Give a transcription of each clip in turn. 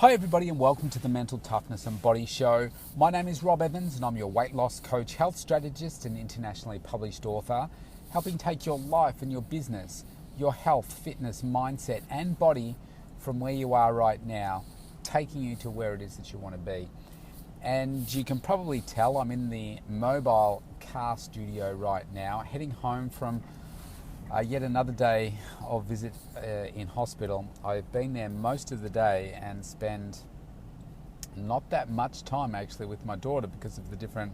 Hi everybody and welcome to the Mental Toughness and Body Show. My name is Rob Evans and I'm your weight loss coach, health strategist and internationally published author, helping take your life and your business, your health, fitness, mindset and body from where you are right now, taking you to where it is that you want to be. And you can probably tell I'm in the mobile car studio right now, heading home from yet another day of visit in hospital. I've been there most of the day and spend not that much time actually with my daughter because of the different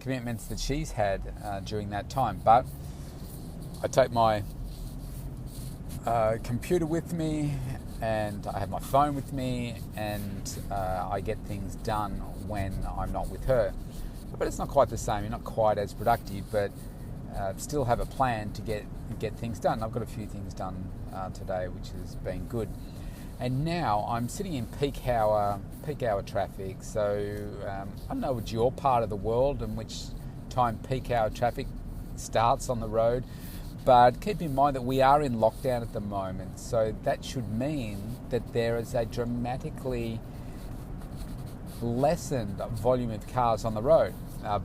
commitments that she's had during that time. But I take my computer with me and I have my phone with me and I get things done when I'm not with her. But it's not quite the same, you're not quite as productive, but still have a plan to get things done. I've got a few things done today, which has been good. And now I'm sitting in peak hour traffic. So I don't know which your part of the world and which time peak hour traffic starts on the road, but keep in mind that we are in lockdown at the moment. So that should mean that there is a dramatically lessened volume of cars on the road.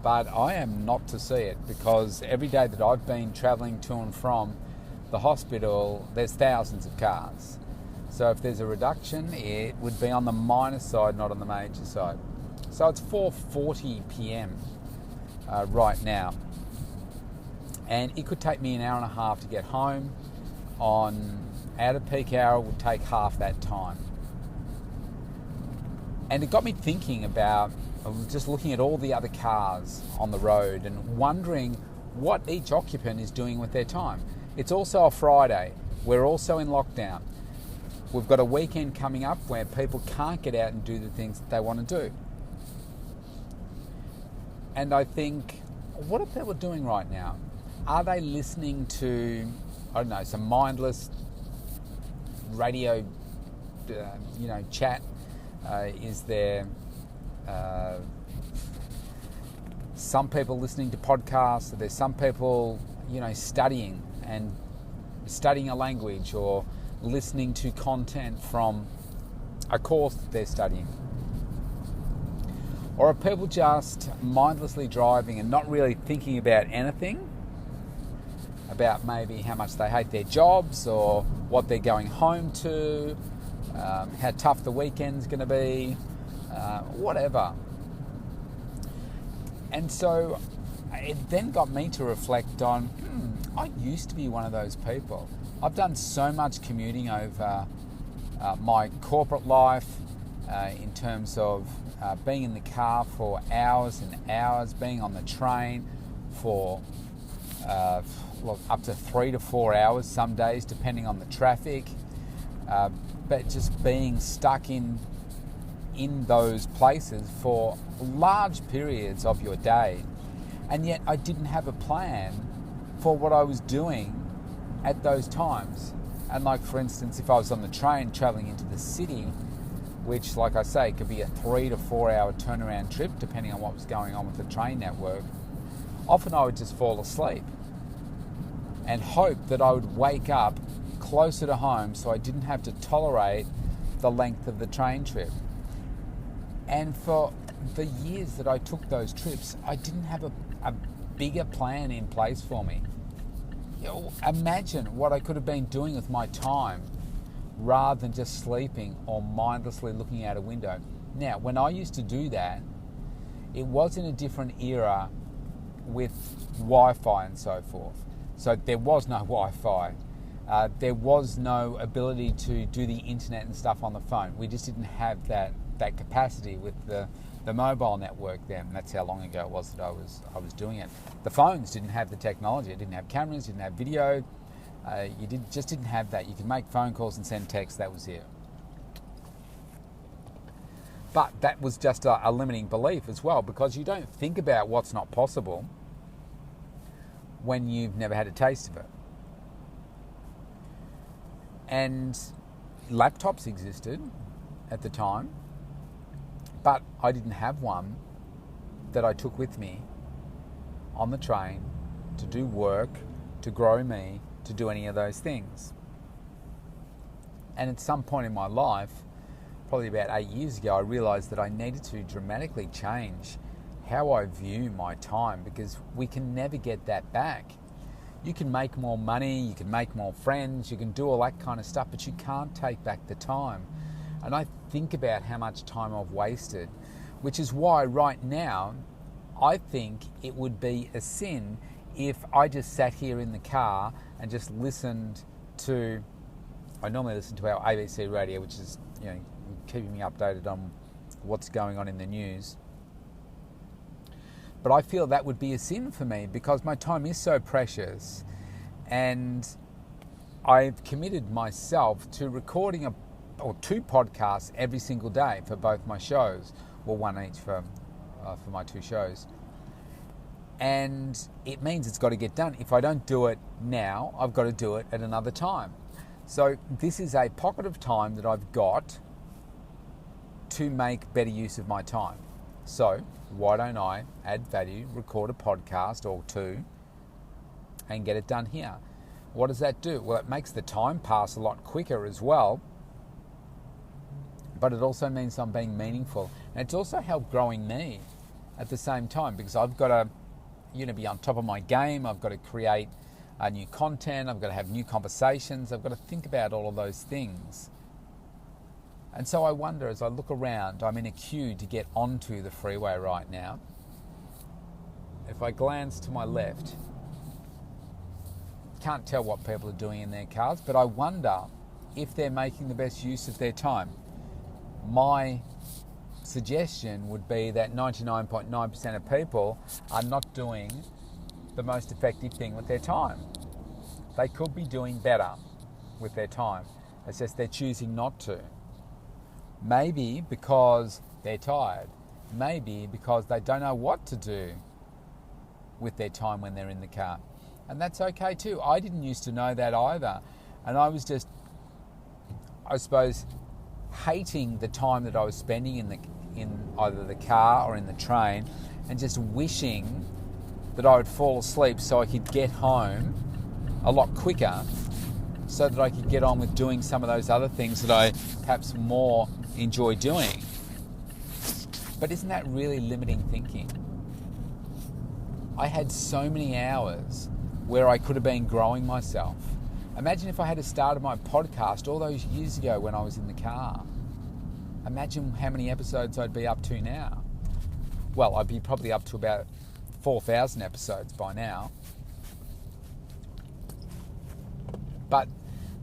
But I am not to see it because every day that I've been travelling to and from the hospital, there's thousands of cars. So if there's a reduction, it would be on the minor side, not on the major side. So it's 4:40 p.m. Right now. And it could take me an hour and a half to get home. Out of peak hour, it would take half that time. And it got me thinking about just looking at all the other cars on the road and wondering what each occupant is doing with their time. It's also a Friday. We're also in lockdown. We've got a weekend coming up where people can't get out and do the things that they want to do. And I think, what are people doing right now? Are they listening to, I don't know, some mindless radio, chat? Is there some people listening to podcasts? There's some people, studying a language or listening to content from a course that they're studying. Or are people just mindlessly driving and not really thinking about anything? About maybe how much they hate their jobs or what they're going home to, how tough the weekend's going to be, whatever. And so it then got me to reflect on, I used to be one of those people. I've done so much commuting over my corporate life in terms of being in the car for hours and hours, being on the train for up to 3 to 4 hours some days, depending on the traffic. But just being stuck in those places for large periods of your day. And yet I didn't have a plan for what I was doing at those times. And like, for instance, if I was on the train traveling into the city, which, like I say, could be a 3 to 4 hour turnaround trip, depending on what was going on with the train network, often I would just fall asleep and hope that I would wake up closer to home so I didn't have to tolerate the length of the train trip. And for the years that I took those trips, I didn't have a bigger plan in place for me. Imagine what I could have been doing with my time rather than just sleeping or mindlessly looking out a window. Now, when I used to do that, it was in a different era with Wi-Fi and so forth. So there was no Wi-Fi. There was no ability to do the internet and stuff on the phone. We just didn't have that capacity with the mobile network then. That's how long ago it was that I was doing it. The phones didn't have the technology. It didn't have cameras, didn't have video. Just didn't have that. You could make phone calls and send texts, that was it. But that was just a limiting belief as well, because you don't think about what's not possible when you've never had a taste of it. And laptops existed at the time, but I didn't have one that I took with me on the train to do work, to grow me, to do any of those things. And at some point in my life, probably about 8 years ago, I realised that I needed to dramatically change how I view my time, because we can never get that back. You can make more money, you can make more friends, you can do all that kind of stuff, but you can't take back the time. And I think about how much time I've wasted, which is why right now I think it would be a sin if I just sat here in the car and just listened to, I normally listen to our ABC radio, which is, keeping me updated on what's going on in the news. But I feel that would be a sin for me, because my time is so precious, and I've committed myself to recording two podcasts every single day for both my shows, well, one each for my two shows. And it means it's got to get done. If I don't do it now, I've got to do it at another time. So this is a pocket of time that I've got to make better use of my time. So why don't I add value, record a podcast or two, and get it done here? What does that do? Well, it makes the time pass a lot quicker as well, but it also means I'm being meaningful. And it's also helped growing me at the same time, because I've got to be on top of my game. I've got to create new content. I've got to have new conversations. I've got to think about all of those things. And so I wonder, as I look around, I'm in a queue to get onto the freeway right now. If I glance to my left, can't tell what people are doing in their cars, but I wonder if they're making the best use of their time. My suggestion would be that 99.9% of people are not doing the most effective thing with their time. They could be doing better with their time. It's just they're choosing not to. Maybe because they're tired. Maybe because they don't know what to do with their time when they're in the car. And that's okay too. I didn't used to know that either. And I was just, I suppose, hating the time that I was spending in either the car or in the train, and just wishing that I would fall asleep so I could get home a lot quicker, so that I could get on with doing some of those other things that I perhaps more enjoy doing. But isn't that really limiting thinking? I had so many hours where I could have been growing myself. Imagine if I had started my podcast all those years ago when I was in the car. Imagine how many episodes I'd be up to now. Well, I'd be probably up to about 4,000 episodes by now. But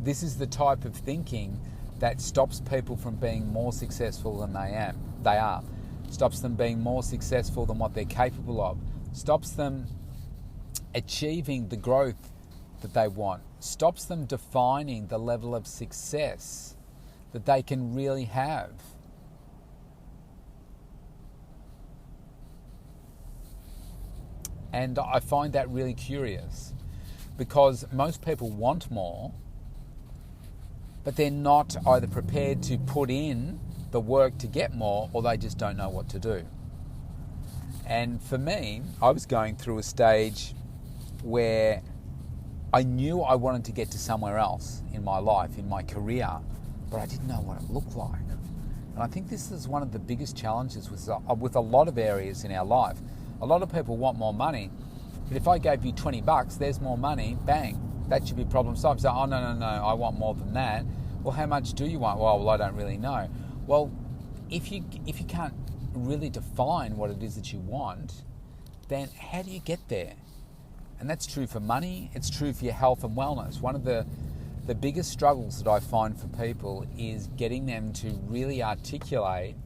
this is the type of thinking that stops people from being more successful than they are. Stops them being more successful than what they're capable of. Stops them achieving the growth that they want. Stops them defining the level of success that they can really have. And I find that really curious, because most people want more, but they're not either prepared to put in the work to get more, or they just don't know what to do. And for me, I was going through a stage where I knew I wanted to get to somewhere else in my life, in my career, but I didn't know what it looked like. And I think this is one of the biggest challenges with a lot of areas in our life. A lot of people want more money, but if I gave you $20, there's more money, bang, that should be problem solved. So, no, I want more than that. Well, how much do you want? Well, I don't really know. Well, if you can't really define what it is that you want, then how do you get there? And that's true for money, it's true for your health and wellness. One of the biggest struggles that I find for people is getting them to really articulate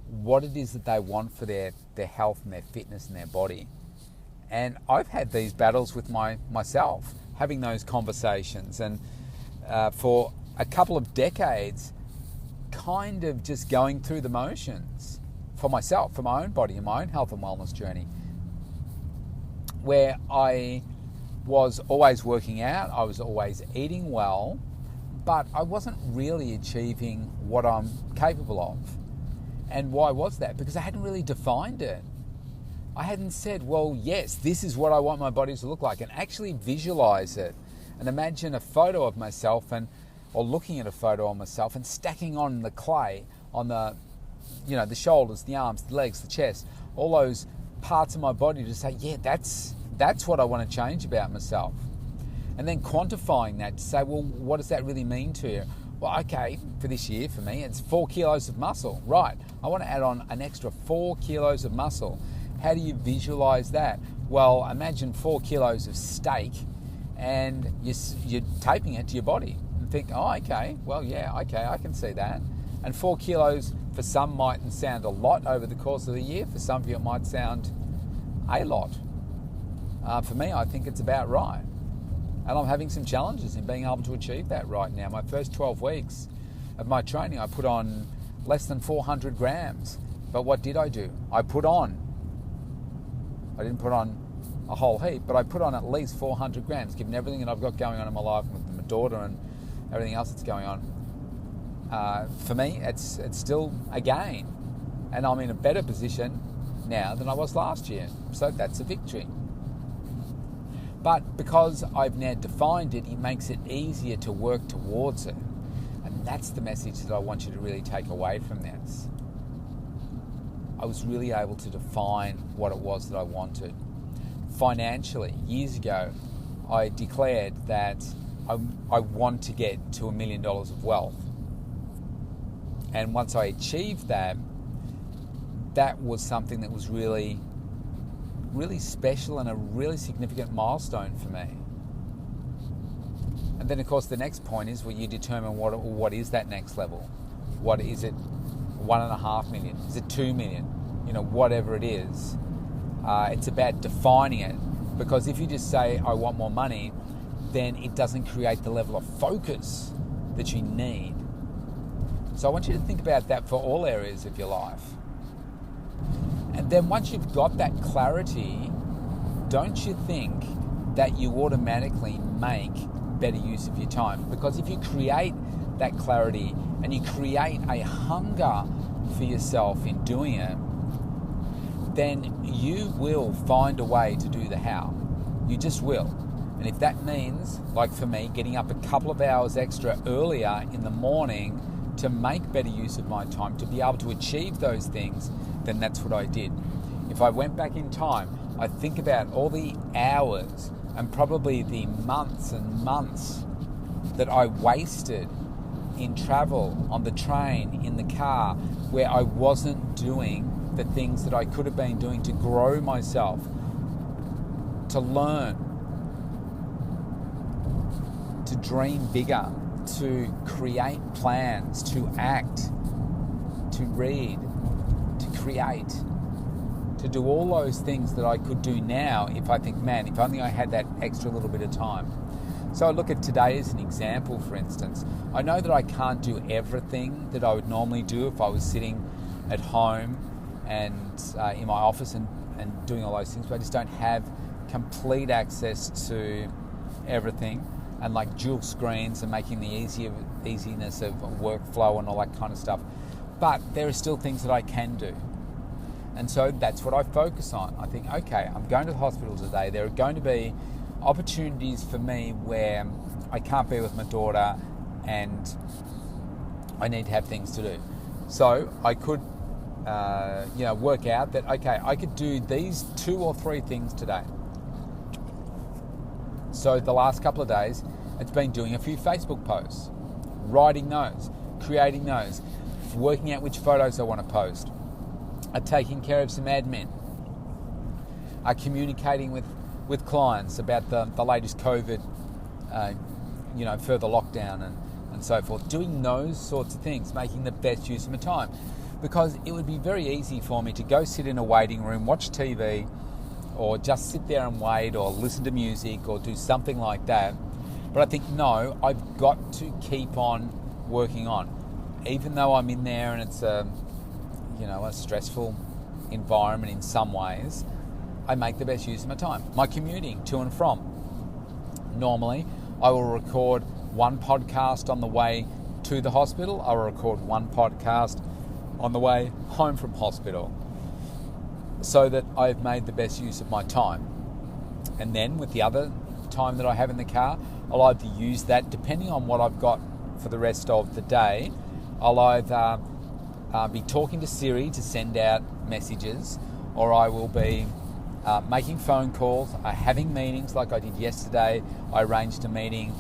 what it is that they want for their health and their fitness and their body. And I've had these battles with myself, having those conversations, and for a couple of decades, kind of just going through the motions for myself, for my own body and my own health and wellness journey, where I was always working out, I was always eating well, but I wasn't really achieving what I'm capable of. And why was that? Because I hadn't really defined it. I hadn't said, well, yes, this is what I want my body to look like, and actually visualize it and imagine a photo of myself or looking at a photo of myself and stacking on the clay on the, the shoulders, the arms, the legs, the chest, all those parts of my body to say, yeah, that's what I want to change about myself. And then quantifying that to say, well, what does that really mean to you? Well, okay, for this year, for me, it's 4 kilos of muscle. Right, I want to add on an extra 4 kilos of muscle. How do you visualize that? Well, imagine 4 kilos of steak and you're taping it to your body and think, oh, okay, well, yeah, okay, I can see that. And 4 kilos for some mightn't sound a lot over the course of the year. For some of you, it might sound a lot. For me, I think it's about right. And I'm having some challenges in being able to achieve that right now. My first 12 weeks of my training, I put on less than 400 grams. But what did I do? I didn't put on a whole heap, but I put on at least 400 grams, given everything that I've got going on in my life with my daughter and everything else that's going on. For me, it's still a gain. And I'm in a better position now than I was last year. So that's a victory. But because I've now defined it, it makes it easier to work towards it. And that's the message that I want you to really take away from this. I was really able to define what it was that I wanted. Financially, years ago, I declared that I want to get to $1 million of wealth. And once I achieved that, that was something that was really special and a really significant milestone for me. And then, of course, the next point is where you determine what is that next level. What is it? 1.5 million? Is it 2 million? Whatever it is. It's about defining it, because if you just say, I want more money, then it doesn't create the level of focus that you need. So I want you to think about that for all areas of your life. And then once you've got that clarity, don't you think that you automatically make better use of your time? Because if you create that clarity and you create a hunger for yourself in doing it, then you will find a way to do the how. You just will. And if that means, like for me, getting up a couple of hours extra earlier in the morning to make better use of my time, to be able to achieve those things, then that's what I did. If I went back in time, I think about all the hours and probably the months and months that I wasted in travel, on the train, in the car, where I wasn't doing the things that I could have been doing to grow myself, to learn, to dream bigger, to create plans, to act, to read, to create, to do all those things that I could do now if I think, man, if only I had that extra little bit of time. So I look at today as an example, for instance. I know that I can't do everything that I would normally do if I was sitting at home and in my office and doing all those things, but I just don't have complete access to everything, and like dual screens and making the easiness of workflow and all that kind of stuff. But there are still things that I can do. And so that's what I focus on. I think, okay, I'm going to the hospital today. There are going to be opportunities for me where I can't be with my daughter and I need to have things to do. So I could, work out that, okay, I could do these 2 or 3 things today. So the last couple of days, it's been doing a few Facebook posts, writing those, creating those, working out which photos I want to post, taking care of some admin, communicating with clients about the latest COVID, further lockdown and so forth, doing those sorts of things, making the best use of my time. Because it would be very easy for me to go sit in a waiting room, watch TV, or just sit there and wait, or listen to music, or do something like that. But I think, no, I've got to keep on working on. Even though I'm in there and it's a stressful environment in some ways, I make the best use of my time. My commuting to and from. Normally, I will record one podcast on the way to the hospital. I will record one podcast on the way home from hospital, so that I've made the best use of my time. And then with the other time that I have in the car, I'll either use that, depending on what I've got for the rest of the day, I'll either be talking to Siri to send out messages, or I will be making phone calls, having meetings like I did yesterday. I arranged a meeting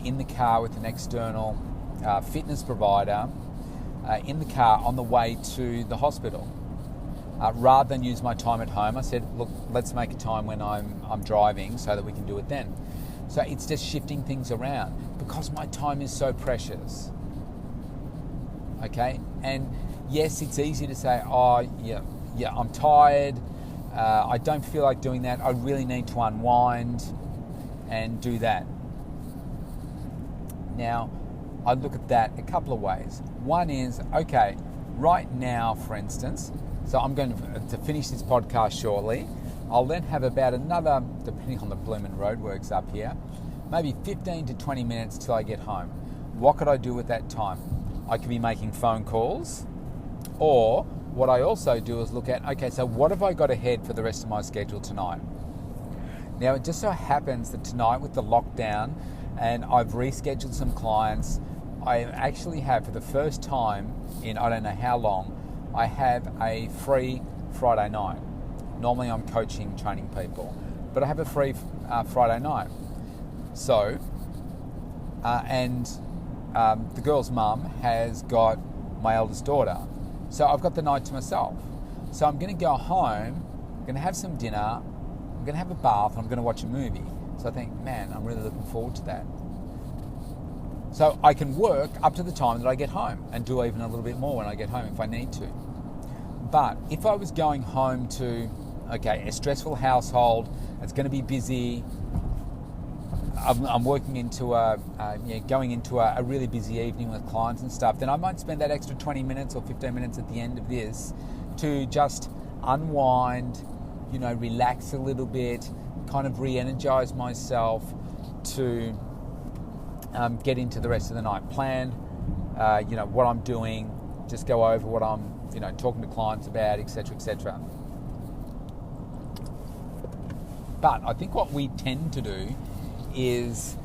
in the car with an external fitness provider in the car on the way to the hospital. Rather than use my time at home, I said, look, let's make a time when I'm driving so that we can do it then. So it's just shifting things around because my time is so precious. Okay? And yes, it's easy to say, oh, yeah, I'm tired. I don't feel like doing that. I really need to unwind and do that. Now, I look at that a couple of ways. One is, okay, right now, for instance, so I'm going to finish this podcast shortly. I'll then have about another, depending on the bloomin' roadworks up here, maybe 15 to 20 minutes till I get home. What could I do with that time? I could be making phone calls, or what I also do is look at, okay, so what have I got ahead for the rest of my schedule tonight? Now, it just so happens that tonight with the lockdown, and I've rescheduled some clients, I actually have, for the first time in I don't know how long, I have a free Friday night. Normally I'm coaching, training people, but I have a free Friday night. So, the girl's mum has got my eldest daughter. So I've got the night to myself. So I'm going to go home, I'm going to have some dinner, I'm going to have a bath, and I'm going to watch a movie. So I think, man, I'm really looking forward to that. So I can work up to the time that I get home and do even a little bit more when I get home if I need to. But if I was going home to, okay, a stressful household, it's going to be busy, I'm working into going into a really busy evening with clients and stuff, then I might spend that extra 20 minutes or 15 minutes at the end of this to just unwind, relax a little bit, kind of re-energize myself to get into the rest of the night. Plan, what I'm doing, just go over what I'm, talking to clients about, etc., etc. But I think what we tend to do is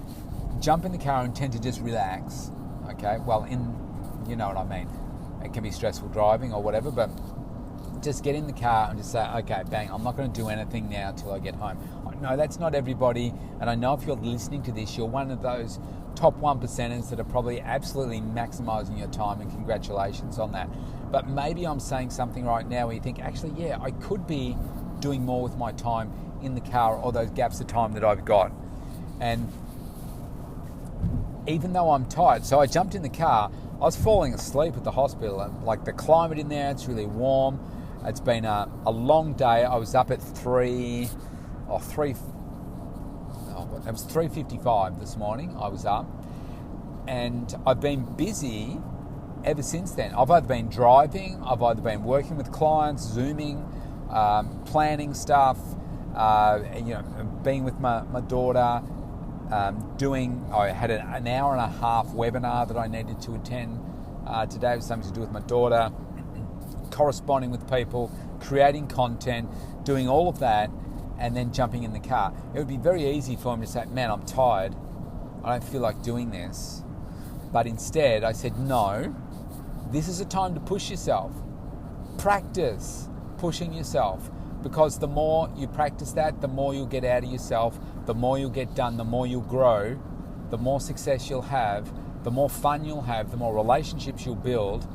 jump in the car and tend to just relax. Okay, well, you know what I mean. It can be stressful driving or whatever, but just get in the car and just say, okay, bang, I'm not going to do anything now till I get home. I know that's not everybody, and I know if you're listening to this, you're one of those top 1%ers that are probably absolutely maximizing your time, and congratulations on that. But maybe I'm saying something right now where you think, actually, yeah, I could be doing more with my time in the car or those gaps of time that I've got. And even though I'm tired, so I jumped in the car, I was falling asleep at the hospital. Like the climate in there, it's really warm. It's been a long day. I was up at 3:55 this morning. I was up, and I've been busy ever since then. I've either been driving, I've either been working with clients, Zooming, planning stuff, being with my daughter, I had an hour and a half webinar that I needed to attend today. It was something to do with my daughter, corresponding with people, creating content, doing all of that, and then jumping in the car. It would be very easy for him to say, man, I'm tired, I don't feel like doing this. But instead I said, no, this is a time to push yourself. Practice pushing yourself, because the more you practice that, the more you'll get out of yourself, the more you'll get done, the more you'll grow, the more success you'll have, the more fun you'll have, the more relationships you'll build,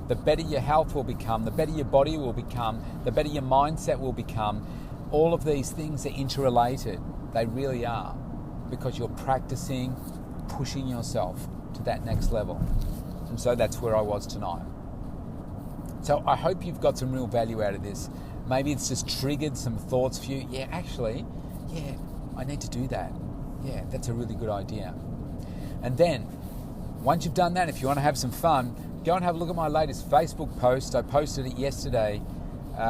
the better your health will become, the better your body will become, the better your mindset will become. All of these things are interrelated. They really are, because you're practicing pushing yourself to that next level. And so that's where I was tonight. So I hope you've got some real value out of this. Maybe it's just triggered some thoughts for you. Yeah, actually, I need to do that. Yeah, that's a really good idea. And then, once you've done that, if you want to have some fun, go and have a look at my latest Facebook post. I posted it yesterday,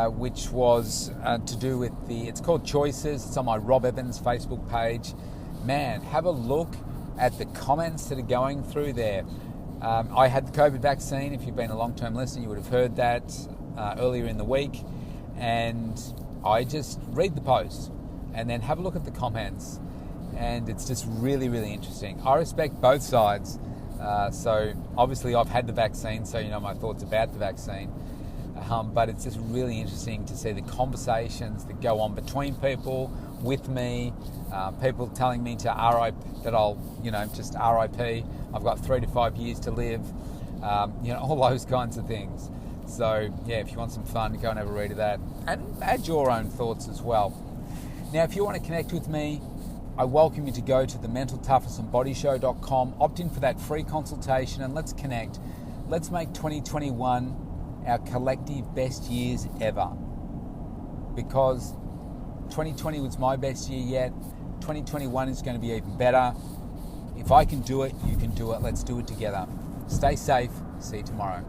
which was to do with it's called Choices. It's on my Rob Evans Facebook page. Man, have a look at the comments that are going through there. I had the COVID vaccine. If you've been a long-term listener, you would have heard that earlier in the week. And I just read the post and then have a look at the comments. And it's just really, really interesting. I respect both sides, So obviously I've had the vaccine, so you know my thoughts about the vaccine. But it's just really interesting to see the conversations that go on between people, with me, people telling me to RIP, that I'll, just RIP, I've got 3 to 5 years to live, all those kinds of things. So yeah, if you want some fun, go and have a read of that and add your own thoughts as well. Now, if you want to connect with me, I welcome you to go to the mentaltoughnessandbodyshow.com, opt in for that free consultation, and let's connect. Let's make 2021 our collective best years ever, because 2020 was my best year yet. 2021 is going to be even better. If I can do it, you can do it. Let's do it together. Stay safe. See you tomorrow.